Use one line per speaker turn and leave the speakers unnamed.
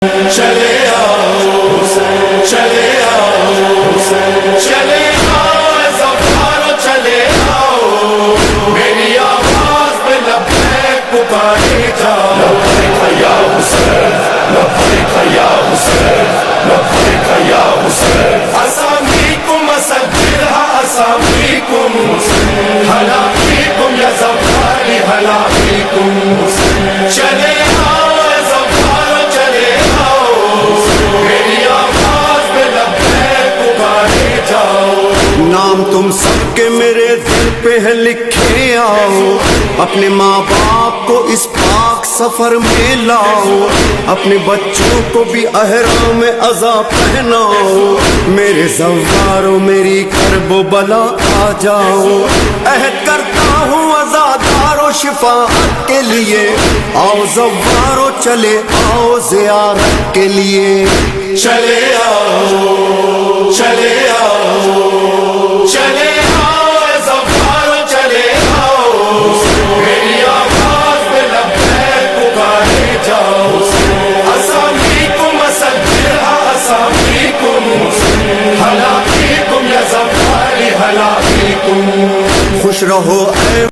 چلے آؤ چلے آؤ چلے آؤ زفارو چلے آؤ میری آواز پہ لبیک پکارے جاؤ لبیک یا حسین لبیک یا حسین لبیک یا حسین اسامیکم اسجلها اسامیکم ہلا فیکم یا زفاری ہلا فیکم چلے آؤ زفارو چلے میری آواز پہ لبیک پکارے جاؤ
نام تم سب کے میرے دل پہ ہے لکھے آؤ اپنے ماں باپ کو اس پاک سفر میں لاؤ اپنے بچوں کو بھی احرام عزا پہناؤ میرے زوارو میری کرب و بلا آ جاؤ عہد کرتا ہوں عزادارو شفاعت کے لیے آؤ زوارو چلے آؤ زیارت کے لیے
چلے آؤ چلے آؤ چلے آؤ زفارو چلے آؤ میری آواز پہ لبیک پکارے جاؤ اسامیکم اسجلها اسامیکم ہلا فیکم یا زفاری ہلا فیکم
خوش رہو اے